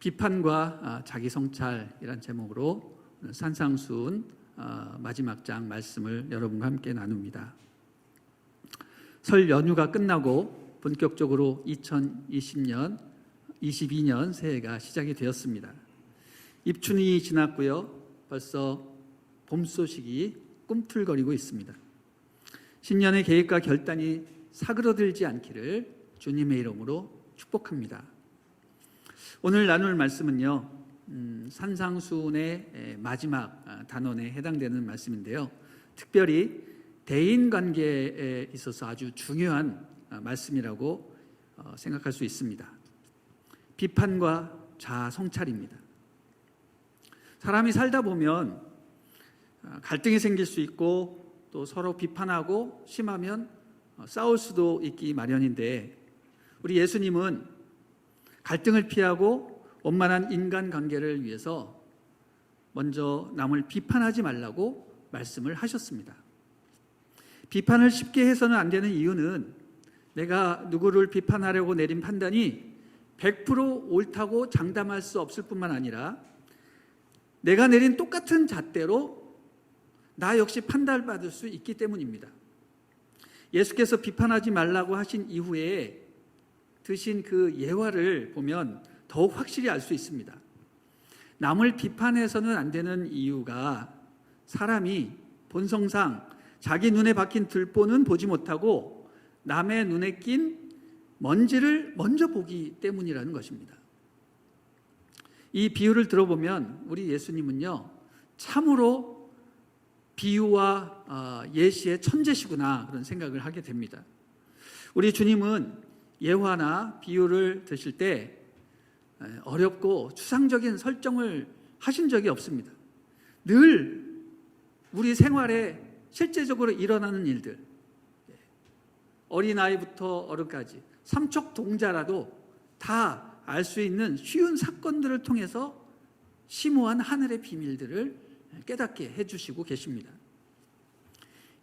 비판과 자기 성찰이란 제목으로 산상수훈 마지막 장 말씀을 여러분과 함께 나눕니다. 설 연휴가 끝나고 본격적으로 2022년 새해가 시작이 되었습니다. 입춘이 지났고요. 벌써 봄 소식이 꿈틀거리고 있습니다. 신년의 계획과 결단이 사그러들지 않기를 주님의 이름으로 축복합니다. 오늘 나눌 말씀은요, 산상수훈의 마지막 단원에 해당되는 말씀인데요, 특별히 대인관계에 있어서 아주 중요한 말씀이라고 생각할 수 있습니다. 비판과 자아성찰입니다. 사람이 살다 보면 갈등이 생길 수 있고 또 서로 비판하고 심하면 싸울 수도 있기 마련인데, 우리 예수님은 갈등을 피하고 원만한 인간관계를 위해서 먼저 남을 비판하지 말라고 말씀을 하셨습니다. 비판을 쉽게 해서는 안 되는 이유는 내가 누구를 비판하려고 내린 판단이 100% 옳다고 장담할 수 없을 뿐만 아니라 내가 내린 똑같은 잣대로 나 역시 판단받을 수 있기 때문입니다. 예수께서 비판하지 말라고 하신 이후에 드신 그 예화를 보면 더욱 확실히 알 수 있습니다. 남을 비판해서는 안 되는 이유가 사람이 본성상 자기 눈에 박힌 들보는 보지 못하고 남의 눈에 낀 먼지를 먼저 보기 때문이라는 것입니다. 이 비유를 들어보면 우리 예수님은요, 참으로 비유와 예시의 천재시구나 그런 생각을 하게 됩니다. 우리 주님은 예화나 비유를 드실 때 어렵고 추상적인 설정을 하신 적이 없습니다. 늘 우리 생활에 실제적으로 일어나는 일들, 어린아이부터 어른까지 삼척동자라도 다 알 수 있는 쉬운 사건들을 통해서 심오한 하늘의 비밀들을 깨닫게 해주시고 계십니다.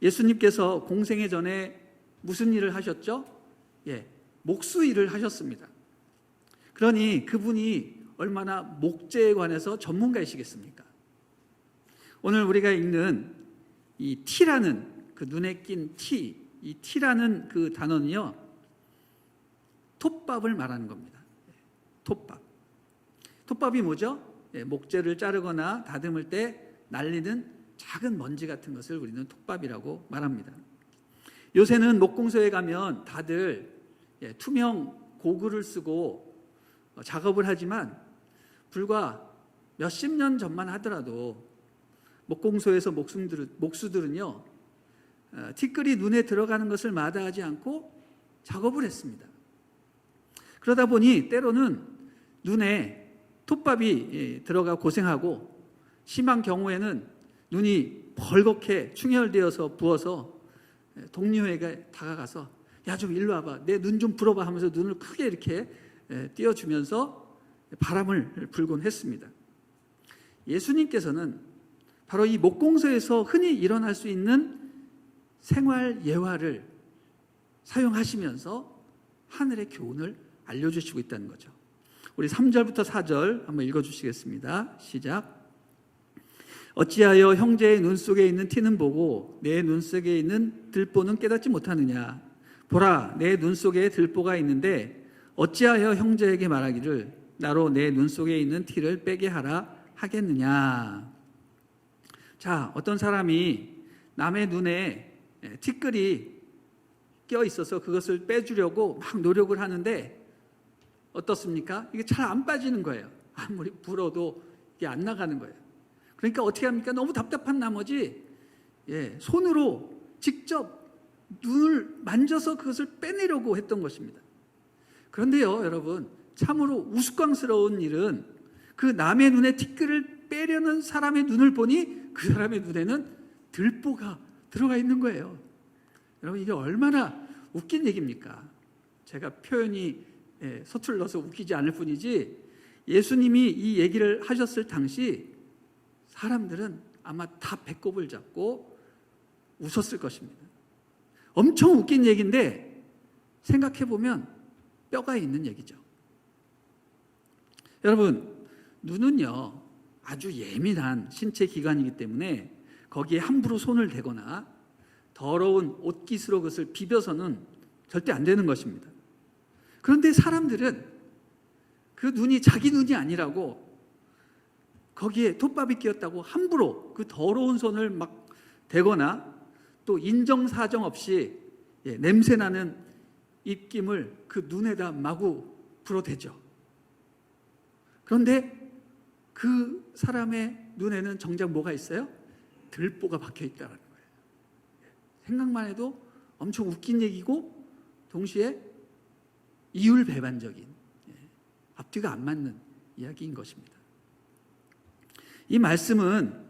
예수님께서 공생애 전에 무슨 일을 하셨죠? 목수 일을 하셨습니다. 그러니 그분이 얼마나 목재에 관해서 전문가이시겠습니까? 오늘 우리가 읽는 이 티라는 그 눈에 낀 티, 이 티라는 그 단어는요, 톱밥을 말하는 겁니다. 톱밥. 톱밥이 뭐죠? 목재를 자르거나 다듬을 때 날리는 작은 먼지 같은 것을 우리는 톱밥이라고 말합니다. 요새는 목공소에 가면 다들 투명 고글을 쓰고 작업을 하지만 불과 몇십 년 전만 하더라도 목공소에서 목수들은요, 티끌이 눈에 들어가는 것을 마다하지 않고 작업을 했습니다. 그러다 보니 때로는 눈에 톱밥이 들어가 고생하고, 심한 경우에는 눈이 벌겋게 충혈되어서 부어서 동료에게 다가가서 야, 좀 일로 와봐, 내 눈 좀 불어봐 하면서 눈을 크게 이렇게 띄워주면서 바람을 불곤 했습니다. 예수님께서는 바로 이 목공소에서 흔히 일어날 수 있는 생활 예화를 사용하시면서 하늘의 교훈을 알려주시고 있다는 거죠. 우리 3절부터 4절 한번 읽어주시겠습니다. 시작. 어찌하여 형제의 눈 속에 있는 티는 보고 내 눈 속에 있는 들보는 깨닫지 못하느냐. 보라, 내 눈 속에 들보가 있는데 어찌하여 형제에게 말하기를 나로 내 눈 속에 있는 티를 빼게 하라 하겠느냐. 자, 어떤 사람이 남의 눈에 티끌이 껴 있어서 그것을 빼주려고 막 노력을 하는데 어떻습니까? 이게 잘 안 빠지는 거예요. 아무리 불어도 이게 안 나가는 거예요. 그러니까 어떻게 합니까? 너무 답답한 나머지 손으로 직접 눈을 만져서 그것을 빼내려고 했던 것입니다. 그런데요, 여러분, 참으로 우스꽝스러운 일은 그 남의 눈에 티끌을 빼려는 사람의 눈을 보니 그 사람의 눈에는 들보가 들어가 있는 거예요. 여러분, 이게 얼마나 웃긴 얘기입니까? 제가 표현이 서툴러서 웃기지 않을 뿐이지, 예수님이 이 얘기를 하셨을 당시 사람들은 아마 다 배꼽을 잡고 웃었을 것입니다. 엄청 웃긴 얘기인데 생각해보면 뼈가 있는 얘기죠. 여러분, 눈은요 아주 예민한 신체 기관이기 때문에 거기에 함부로 손을 대거나 더러운 옷깃으로 그것을 비벼서는 절대 안 되는 것입니다. 그런데 사람들은 그 눈이 자기 눈이 아니라고 거기에 톱밥이 끼었다고 함부로 그 더러운 손을 막 대거나 또 인정사정 없이 냄새나는 입김을 그 눈에다 마구 불어대죠. 그런데 그 사람의 눈에는 정작 뭐가 있어요? 들보가 박혀 있다는 거예요. 생각만 해도 엄청 웃긴 얘기고 동시에 이율배반적인, 앞뒤가 안 맞는 이야기인 것입니다. 이 말씀은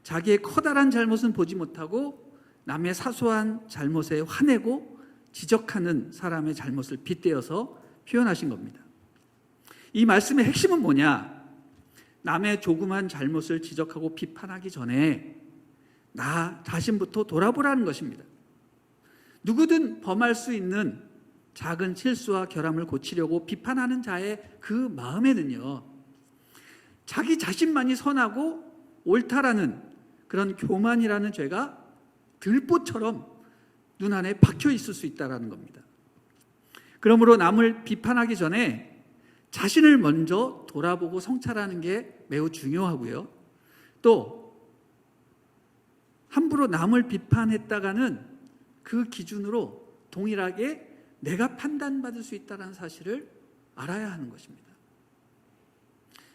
자기의 커다란 잘못은 보지 못하고 남의 사소한 잘못에 화내고 지적하는 사람의 잘못을 빗대어서 표현하신 겁니다. 이 말씀의 핵심은 뭐냐? 남의 조그만 잘못을 지적하고 비판하기 전에 나 자신부터 돌아보라는 것입니다. 누구든 범할 수 있는 작은 실수와 결함을 고치려고 비판하는 자의 그 마음에는요, 자기 자신만이 선하고 옳다라는 그런 교만이라는 죄가 들보처럼 눈 안에 박혀 있을 수 있다는 겁니다. 그러므로 남을 비판하기 전에 자신을 먼저 돌아보고 성찰하는 게 매우 중요하고요. 또 함부로 남을 비판했다가는 그 기준으로 동일하게 내가 판단받을 수 있다는 사실을 알아야 하는 것입니다.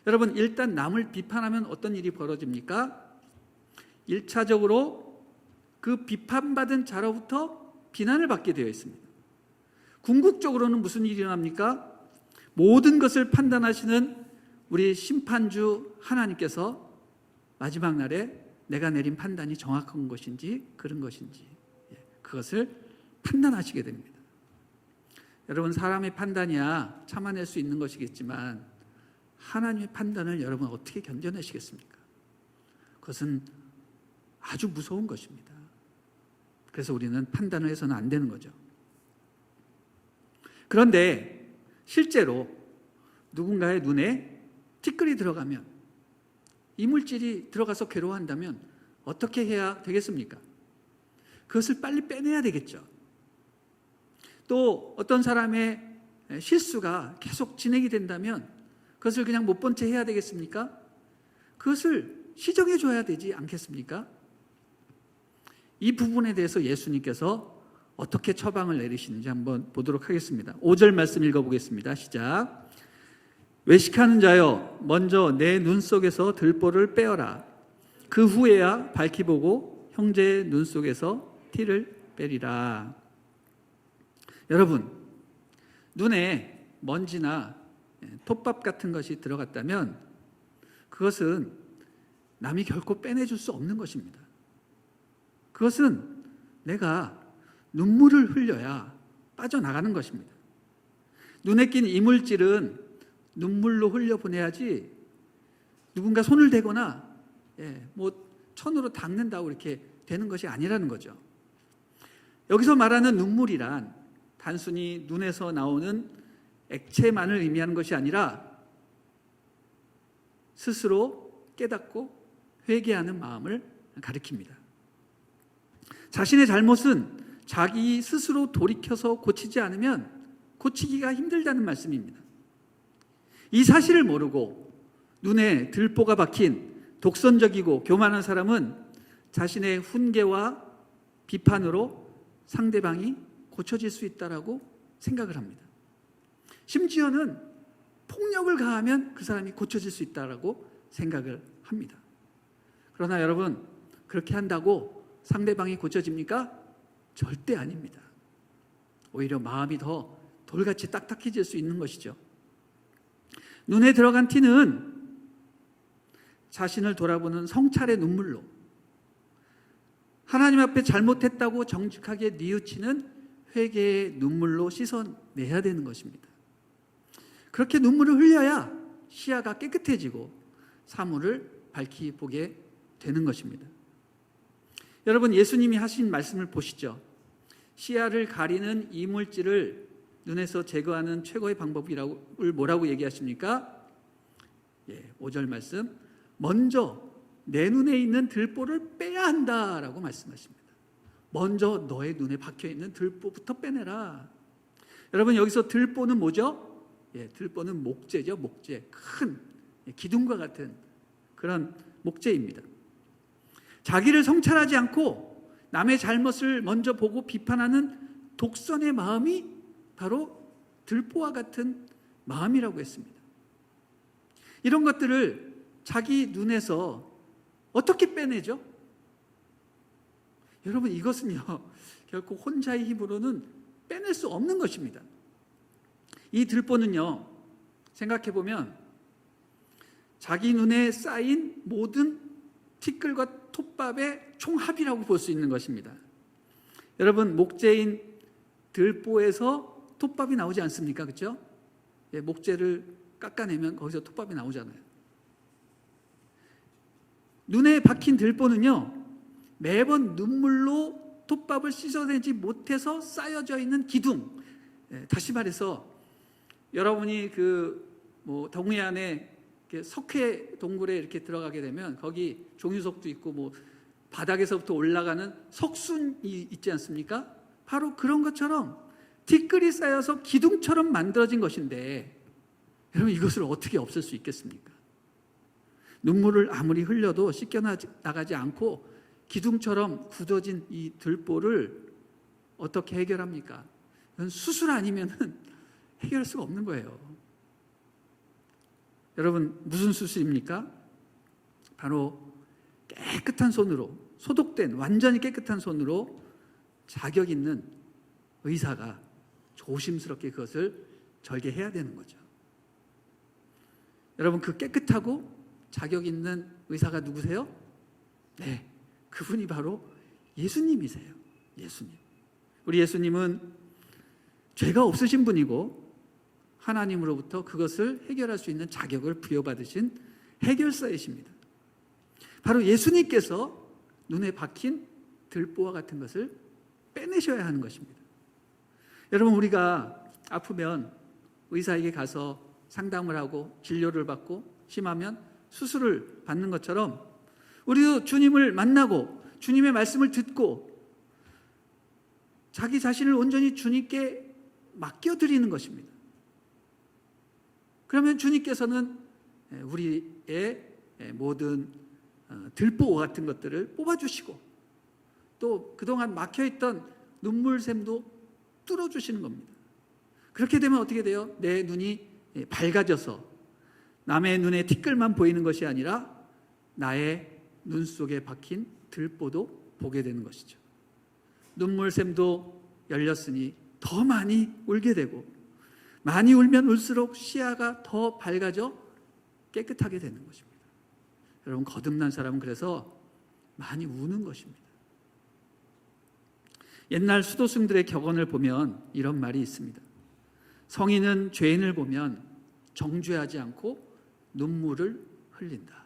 여러분, 일단 남을 비판하면 어떤 일이 벌어집니까? 1차적으로 그 비판받은 자로부터 비난을 받게 되어 있습니다. 궁극적으로는 무슨 일이 일어납니까? 모든 것을 판단하시는 우리 심판주 하나님께서 마지막 날에 내가 내린 판단이 정확한 것인지 그런 것인지 그것을 판단하시게 됩니다. 여러분, 사람의 판단이야 참아낼 수 있는 것이겠지만 하나님의 판단을 여러분 어떻게 견뎌내시겠습니까? 그것은 아주 무서운 것입니다. 그래서 우리는 판단을 해서는 안 되는 거죠. 그런데 실제로 누군가의 눈에 티끌이 들어가면, 이물질이 들어가서 괴로워한다면 어떻게 해야 되겠습니까? 그것을 빨리 빼내야 되겠죠. 또 어떤 사람의 실수가 계속 진행이 된다면 그것을 그냥 못 본 채 해야 되겠습니까? 그것을 시정해 줘야 되지 않겠습니까? 이 부분에 대해서 예수님께서 어떻게 처방을 내리시는지 한번 보도록 하겠습니다. 5절 말씀 읽어보겠습니다. 시작. 외식하는 자여, 먼저 내 눈 속에서 들보를 빼어라. 그 후에야 밝히 보고 형제의 눈 속에서 티를 빼리라. 여러분, 눈에 먼지나 톱밥 같은 것이 들어갔다면 그것은 남이 결코 빼내줄 수 없는 것입니다. 그것은 내가 눈물을 흘려야 빠져나가는 것입니다. 눈에 낀 이물질은 눈물로 흘려보내야지 누군가 손을 대거나 천으로 닦는다고 이렇게 되는 것이 아니라는 거죠. 여기서 말하는 눈물이란 단순히 눈에서 나오는 액체만을 의미하는 것이 아니라 스스로 깨닫고 회개하는 마음을 가리킵니다. 자신의 잘못은 자기 스스로 돌이켜서 고치지 않으면 고치기가 힘들다는 말씀입니다. 이 사실을 모르고 눈에 들보가 박힌 독선적이고 교만한 사람은 자신의 훈계와 비판으로 상대방이 고쳐질 수 있다라고 생각을 합니다. 심지어는 폭력을 가하면 그 사람이 고쳐질 수 있다라고 생각을 합니다. 그러나 여러분, 그렇게 한다고 상대방이 고쳐집니까? 절대 아닙니다. 오히려 마음이 더 돌같이 딱딱해질 수 있는 것이죠. 눈에 들어간 티는 자신을 돌아보는 성찰의 눈물로, 하나님 앞에 잘못했다고 정직하게 뉘우치는 회개의 눈물로 씻어내야 되는 것입니다. 그렇게 눈물을 흘려야 시야가 깨끗해지고 사물을 밝히 보게 되는 것입니다. 여러분, 예수님이 하신 말씀을 보시죠. 시야를 가리는 이물질을 눈에서 제거하는 최고의 방법을 뭐라고 얘기하십니까? 5절 말씀, 먼저 내 눈에 있는 들보를 빼야 한다라고 말씀하십니다. 먼저 너의 눈에 박혀있는 들보부터 빼내라. 여러분, 여기서 들보는 뭐죠? 들보는 목재죠. 목재. 큰 기둥과 같은 그런 목재입니다. 자기를 성찰하지 않고 남의 잘못을 먼저 보고 비판하는 독선의 마음이 바로 들보와 같은 마음이라고 했습니다. 이런 것들을 자기 눈에서 어떻게 빼내죠? 여러분, 이것은요, 결코 혼자의 힘으로는 빼낼 수 없는 것입니다. 이 들보는요, 생각해보면 자기 눈에 쌓인 모든 티끌과 톱밥의 총합이라고 볼 수 있는 것입니다. 여러분, 목재인 들보에서 톱밥이 나오지 않습니까? 그렇죠? 목재를 깎아내면 거기서 톱밥이 나오잖아요. 눈에 박힌 들보는요, 매번 눈물로 톱밥을 씻어내지 못해서 쌓여져 있는 기둥. 다시 말해서 여러분이 동해안에 석회 동굴에 이렇게 들어가게 되면 거기 종유석도 있고 바닥에서부터 올라가는 석순이 있지 않습니까? 바로 그런 것처럼 티끌이 쌓여서 기둥처럼 만들어진 것인데, 여러분, 이것을 어떻게 없앨 수 있겠습니까? 눈물을 아무리 흘려도 씻겨나가지 않고 기둥처럼 굳어진 이 들보를 어떻게 해결합니까? 이건 수술 아니면 해결할 수가 없는 거예요. 여러분, 무슨 수술입니까? 바로 깨끗한 손으로, 소독된 완전히 깨끗한 손으로 자격 있는 의사가 조심스럽게 그것을 절개해야 되는 거죠. 여러분, 그 깨끗하고 자격 있는 의사가 누구세요? 네, 그분이 바로 예수님이세요. 예수님. 우리 예수님은 죄가 없으신 분이고 하나님으로부터 그것을 해결할 수 있는 자격을 부여받으신 해결사이십니다. 바로 예수님께서 눈에 박힌 들보와 같은 것을 빼내셔야 하는 것입니다. 여러분, 우리가 아프면 의사에게 가서 상담을 하고 진료를 받고 심하면 수술을 받는 것처럼 우리도 주님을 만나고 주님의 말씀을 듣고 자기 자신을 온전히 주님께 맡겨드리는 것입니다. 그러면 주님께서는 우리의 모든 들보와 같은 것들을 뽑아주시고 또 그동안 막혀있던 눈물샘도 뚫어주시는 겁니다. 그렇게 되면 어떻게 돼요? 내 눈이 밝아져서 남의 눈에 티끌만 보이는 것이 아니라 나의 눈 속에 박힌 들보도 보게 되는 것이죠. 눈물샘도 열렸으니 더 많이 울게 되고, 많이 울면 울수록 시야가 더 밝아져 깨끗하게 되는 것입니다. 여러분, 거듭난 사람은 그래서 많이 우는 것입니다. 옛날 수도승들의 격언을 보면 이런 말이 있습니다. 성인은 죄인을 보면 정죄하지 않고 눈물을 흘린다.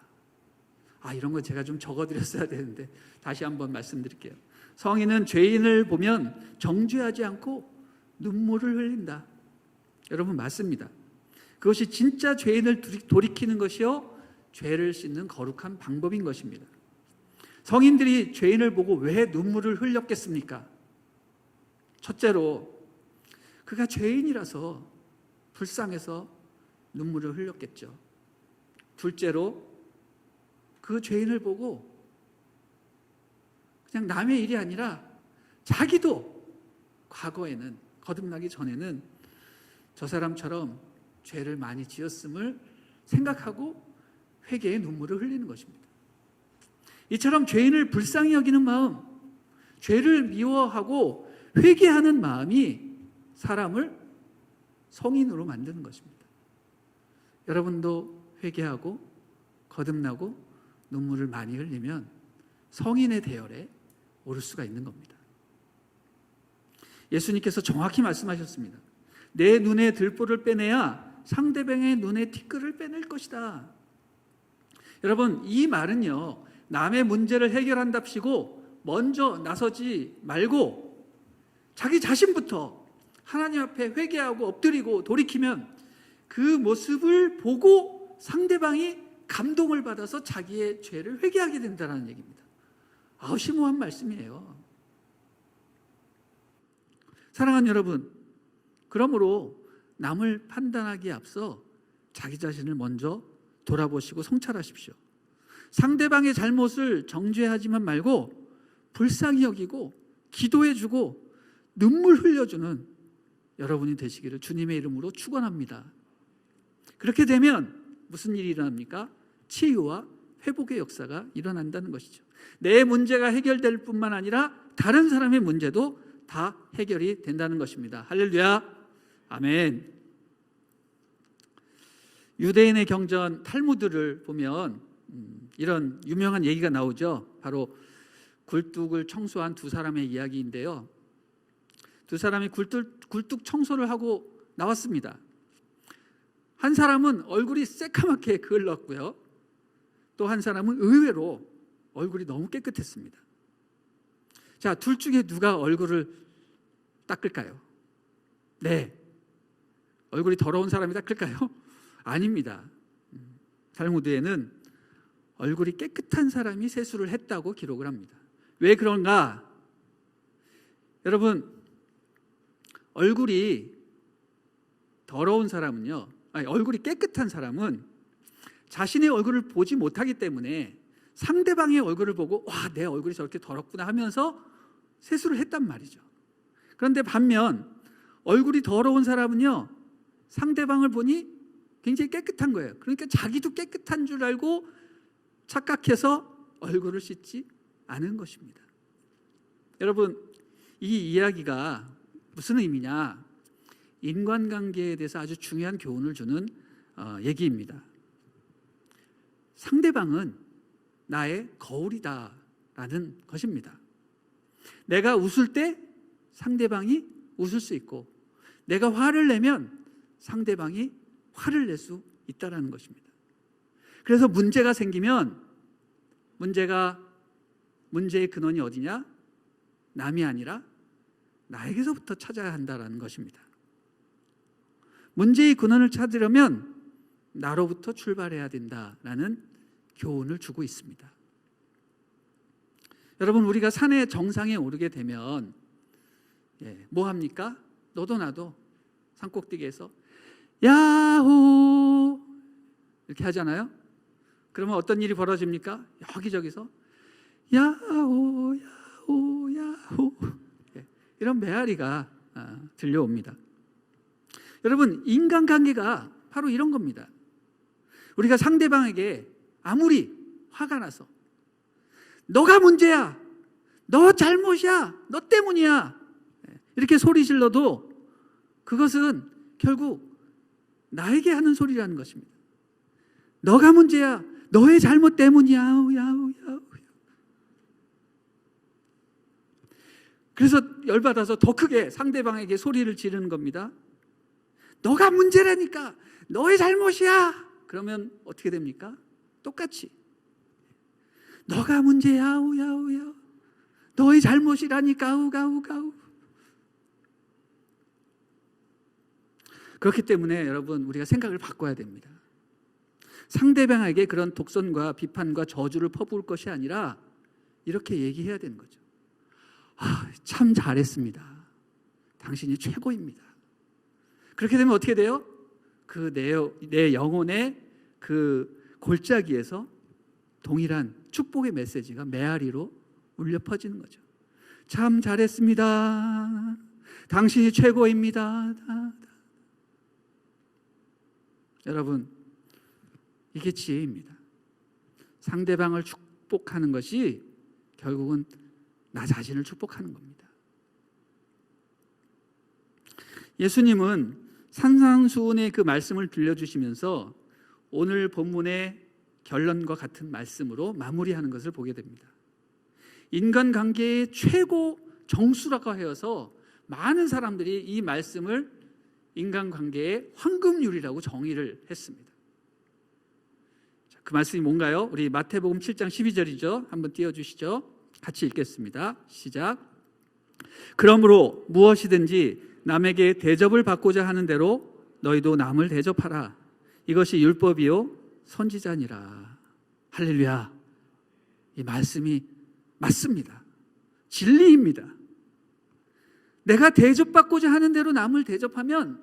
이런 거 제가 좀 적어드렸어야 되는데 다시 한번 말씀드릴게요. 성인은 죄인을 보면 정죄하지 않고 눈물을 흘린다. 여러분, 맞습니다. 그것이 진짜 죄인을 돌이키는 것이요 죄를 씻는 거룩한 방법인 것입니다. 성인들이 죄인을 보고 왜 눈물을 흘렸겠습니까? 첫째로 그가 죄인이라서 불쌍해서 눈물을 흘렸겠죠. 둘째로 그 죄인을 보고 그냥 남의 일이 아니라 자기도 과거에는, 거듭나기 전에는 저 사람처럼 죄를 많이 지었음을 생각하고 회개의 눈물을 흘리는 것입니다. 이처럼 죄인을 불쌍히 여기는 마음, 죄를 미워하고 회개하는 마음이 사람을 성인으로 만드는 것입니다. 여러분도 회개하고 거듭나고 눈물을 많이 흘리면 성인의 대열에 오를 수가 있는 겁니다. 예수님께서 정확히 말씀하셨습니다. 내 눈에 들보를 빼내야 상대방의 눈에 티끌을 빼낼 것이다. 여러분, 이 말은요, 남의 문제를 해결한답시고 먼저 나서지 말고 자기 자신부터 하나님 앞에 회개하고 엎드리고 돌이키면 그 모습을 보고 상대방이 감동을 받아서 자기의 죄를 회개하게 된다는 얘기입니다. 심오한 말씀이에요. 사랑하는 여러분, 그러므로 남을 판단하기에 앞서 자기 자신을 먼저 돌아보시고 성찰하십시오. 상대방의 잘못을 정죄하지만 말고 불쌍히 여기고 기도해주고 눈물 흘려주는 여러분이 되시기를 주님의 이름으로 축원합니다. 그렇게 되면 무슨 일이 일어납니까? 치유와 회복의 역사가 일어난다는 것이죠. 내 문제가 해결될 뿐만 아니라 다른 사람의 문제도 다 해결이 된다는 것입니다. 할렐루야, 아멘. 유대인의 경전 탈무드를 보면 이런 유명한 얘기가 나오죠. 바로 굴뚝을 청소한 두 사람의 이야기인데요. 두 사람이 굴뚝 청소를 하고 나왔습니다. 한 사람은 얼굴이 새카맣게 그을렀고요. 또 한 사람은 의외로 얼굴이 너무 깨끗했습니다. 자, 둘 중에 누가 얼굴을 닦을까요? 네, 얼굴이 더러운 사람이 닦을까요? 아닙니다. 탈무드에는 얼굴이 깨끗한 사람이 세수를 했다고 기록을 합니다. 왜 그런가? 여러분, 얼굴이 더러운 사람은요, 얼굴이 깨끗한 사람은 자신의 얼굴을 보지 못하기 때문에 상대방의 얼굴을 보고 와, 내 얼굴이 저렇게 더럽구나 하면서 세수를 했단 말이죠. 그런데 반면 얼굴이 더러운 사람은요, 상대방을 보니 굉장히 깨끗한 거예요. 그러니까 자기도 깨끗한 줄 알고 착각해서 얼굴을 씻지 않은 것입니다. 여러분, 이 이야기가 무슨 의미냐? 인간관계에 대해서 아주 중요한 교훈을 주는 얘기입니다. 상대방은 나의 거울이다라는 것입니다. 내가 웃을 때 상대방이 웃을 수 있고, 내가 화를 내면 상대방이 화를 낼 수 있다는 것입니다. 그래서 문제가 생기면 문제의 근원이 어디냐? 남이 아니라 나에게서부터 찾아야 한다는 것입니다. 문제의 근원을 찾으려면 나로부터 출발해야 된다라는 교훈을 주고 있습니다. 여러분, 우리가 산의 정상에 오르게 되면 뭐 합니까? 너도 나도 산꼭대기에서 야호 이렇게 하잖아요. 그러면 어떤 일이 벌어집니까? 여기저기서 야호 야호 야호 이런 메아리가 들려옵니다. 여러분, 인간관계가 바로 이런 겁니다. 우리가 상대방에게 아무리 화가 나서 너가 문제야, 너 잘못이야, 너 때문이야 이렇게 소리 질러도 그것은 결국 나에게 하는 소리라는 것입니다. 너가 문제야, 너의 잘못 때문이야. 그래서 열받아서 더 크게 상대방에게 소리를 지르는 겁니다. 너가 문제라니까, 너의 잘못이야. 그러면 어떻게 됩니까? 똑같이 너가 문제야, 우야우야. 너의 잘못이라니까, 우가우가우. 그렇기 때문에 여러분, 우리가 생각을 바꿔야 됩니다. 상대방에게 그런 독선과 비판과 저주를 퍼부을 것이 아니라 이렇게 얘기해야 되는 거죠. 참 잘했습니다. 당신이 최고입니다. 그렇게 되면 어떻게 돼요? 그 내 영혼의 그 골짜기에서 동일한 축복의 메시지가 메아리로 울려 퍼지는 거죠. 참 잘했습니다. 당신이 최고입니다. 여러분, 이게 지혜입니다. 상대방을 축복하는 것이 결국은 나 자신을 축복하는 겁니다. 예수님은 산상수훈의 그 말씀을 들려주시면서 오늘 본문의 결론과 같은 말씀으로 마무리하는 것을 보게 됩니다. 인간관계의 최고 정수라고 하여서 많은 사람들이 이 말씀을 인간관계의 황금률이라고 정의를 했습니다. 그 말씀이 뭔가요? 우리 마태복음 7장 12절이죠. 한번 띄워주시죠. 같이 읽겠습니다. 시작. 그러므로 무엇이든지 남에게 대접을 받고자 하는 대로 너희도 남을 대접하라. 이것이 율법이요 선지자니라. 할렐루야. 이 말씀이 맞습니다. 진리입니다. 내가 대접받고자 하는 대로 남을 대접하면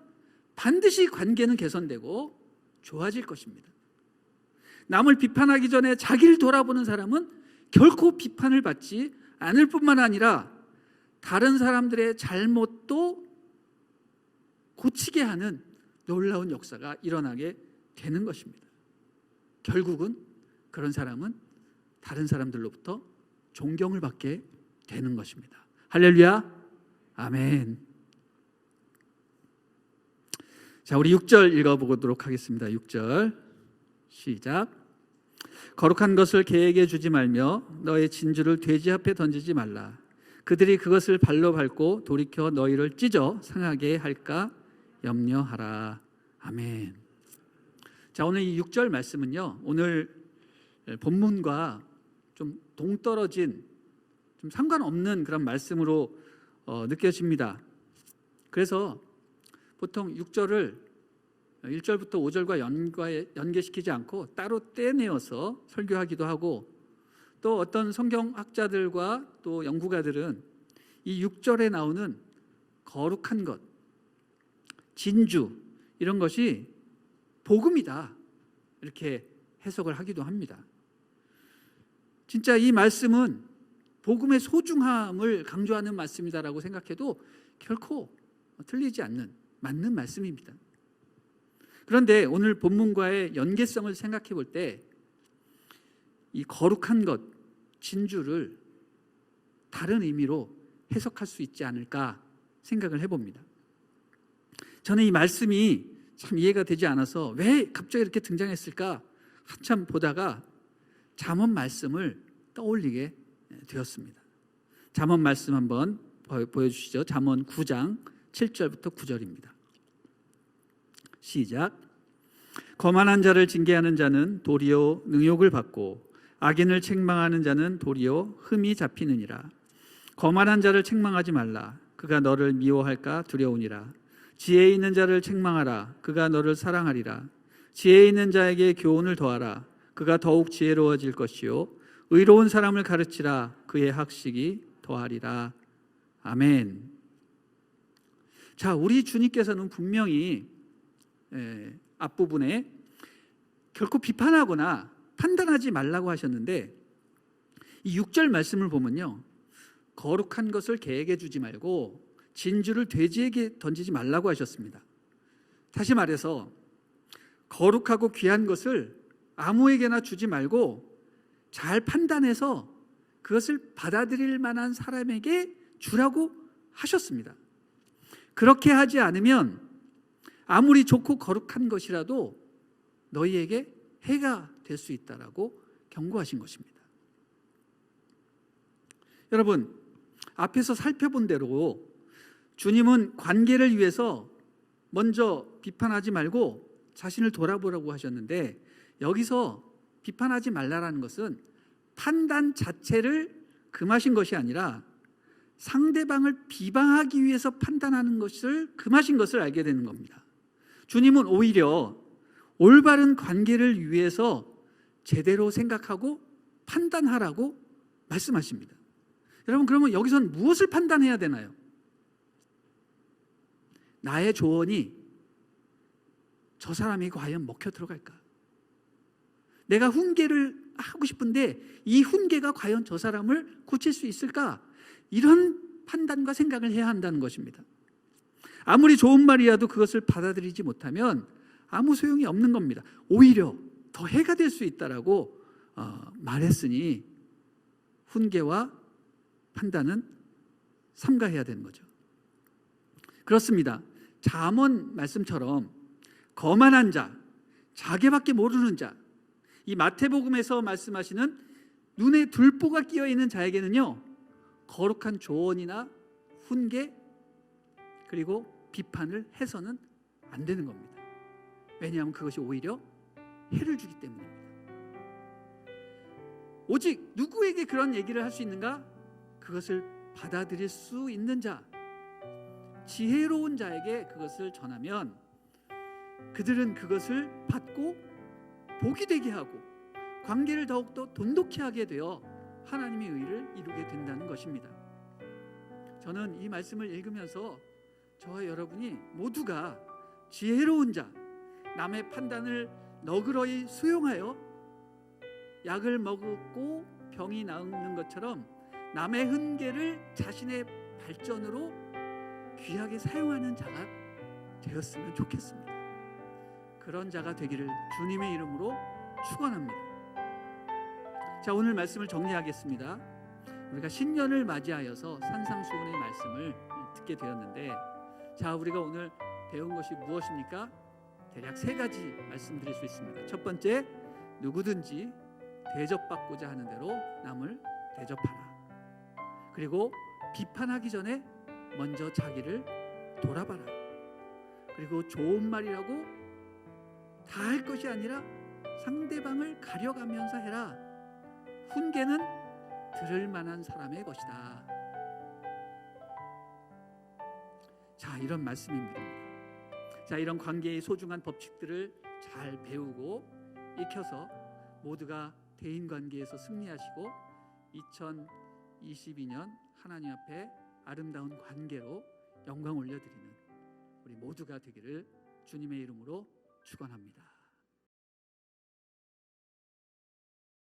반드시 관계는 개선되고 좋아질 것입니다. 남을 비판하기 전에 자기를 돌아보는 사람은 결코 비판을 받지 않을 뿐만 아니라 다른 사람들의 잘못도 고치게 하는 놀라운 역사가 일어나게 되는 것입니다. 결국은 그런 사람은 다른 사람들로부터 존경을 받게 되는 것입니다. 할렐루야. 아멘. 자, 우리 6절 읽어보도록 하겠습니다. 6절 시작. 거룩한 것을 개에게 주지 말며 너의 진주를 돼지 앞에 던지지 말라. 그들이 그것을 발로 밟고 돌이켜 너희를 찢어 상하게 할까 염려하라. 아멘. 자, 오늘 이 6절 말씀은요, 오늘 본문과 좀 동떨어진, 좀 상관없는 그런 말씀으로 느껴집니다. 그래서 보통 6절을 1절부터 5절과 연계시키지 않고 따로 떼내어서 설교하기도 하고, 또 어떤 성경학자들과 또 연구가들은 이 6절에 나오는 거룩한 것, 진주, 이런 것이 복음이다, 이렇게 해석을 하기도 합니다. 진짜 이 말씀은 복음의 소중함을 강조하는 말씀이다라고 생각해도 결코 틀리지 않는 맞는 말씀입니다. 그런데 오늘 본문과의 연계성을 생각해 볼 때 이 거룩한 것, 진주를 다른 의미로 해석할 수 있지 않을까 생각을 해봅니다. 저는 이 말씀이 참 이해가 되지 않아서 왜 갑자기 이렇게 등장했을까 한참 보다가 잠언 말씀을 떠올리게 되었습니다. 잠언 말씀 한번 보여주시죠. 잠언 9장 7절부터 9절입니다. 시작. 거만한 자를 징계하는 자는 도리어 능욕을 받고 악인을 책망하는 자는 도리어 흠이 잡히느니라. 거만한 자를 책망하지 말라. 그가 너를 미워할까 두려우니라. 지혜 있는 자를 책망하라. 그가 너를 사랑하리라. 지혜 있는 자에게 교훈을 더하라. 그가 더욱 지혜로워질 것이요 의로운 사람을 가르치라. 그의 학식이 더하리라. 아멘. 자, 우리 주님께서는 분명히 앞부분에 결코 비판하거나 판단하지 말라고 하셨는데, 이 6절 말씀을 보면요, 거룩한 것을 개에게 주지 말고 진주를 돼지에게 던지지 말라고 하셨습니다. 다시 말해서 거룩하고 귀한 것을 아무에게나 주지 말고 잘 판단해서 그것을 받아들일 만한 사람에게 주라고 하셨습니다. 그렇게 하지 않으면 아무리 좋고 거룩한 것이라도 너희에게 해가 될 수 있다라고 경고하신 것입니다. 여러분, 앞에서 살펴본 대로 주님은 관계를 위해서 먼저 비판하지 말고 자신을 돌아보라고 하셨는데, 여기서 비판하지 말라라는 것은 판단 자체를 금하신 것이 아니라 상대방을 비방하기 위해서 판단하는 것을 금하신 것을 알게 되는 겁니다. 주님은 오히려 올바른 관계를 위해서 제대로 생각하고 판단하라고 말씀하십니다. 여러분, 그러면 여기서는 무엇을 판단해야 되나요? 나의 조언이 저 사람에게 과연 먹혀 들어갈까? 내가 훈계를 하고 싶은데 이 훈계가 과연 저 사람을 고칠 수 있을까? 이런 판단과 생각을 해야 한다는 것입니다. 아무리 좋은 말이라도 그것을 받아들이지 못하면 아무 소용이 없는 겁니다. 오히려 더 해가 될 수 있다라고 말했으니 훈계와 판단은 삼가해야 되는 거죠. 그렇습니다. 잠언 말씀처럼 거만한 자, 자기밖에 모르는 자, 이 마태복음에서 말씀하시는 눈에 들보가 끼어 있는 자에게는요, 거룩한 조언이나 훈계 그리고 비판을 해서는 안 되는 겁니다. 왜냐하면 그것이 오히려 해를 주기 때문입니다. 오직 누구에게 그런 얘기를 할 수 있는가? 그것을 받아들일 수 있는 자, 지혜로운 자에게 그것을 전하면 그들은 그것을 받고 복이 되게 하고 관계를 더욱더 돈독히 하게 되어 하나님의 의를 이루게 된다는 것입니다. 저는 이 말씀을 읽으면서 저와 여러분이 모두가 지혜로운 자, 남의 판단을 너그러이 수용하여 약을 먹고 병이 나은 것처럼 남의 훈계를 자신의 발전으로 귀하게 사용하는 자가 되었으면 좋겠습니다. 그런 자가 되기를 주님의 이름으로 축원합니다. 자, 오늘 말씀을 정리하겠습니다. 우리가 신년을 맞이하여서 산상수훈의 말씀을 듣게 되었는데, 자, 우리가 오늘 배운 것이 무엇입니까? 대략 3가지 말씀드릴 수 있습니다. 첫 번째, 누구든지 대접받고자 하는 대로 남을 대접하라. 그리고 비판하기 전에 먼저 자기를 돌아봐라. 그리고 좋은 말이라고 다 할 것이 아니라 상대방을 가려가면서 해라. 훈계는 들을 만한 사람의 것이다. 자, 이런 말씀입니다. 자, 이런 관계의 소중한 법칙들을 잘 배우고 익혀서 모두가 대인관계에서 승리하시고 2022년 하나님 앞에 아름다운 관계로 영광 올려드리는 우리 모두가 되기를 주님의 이름으로 축원합니다.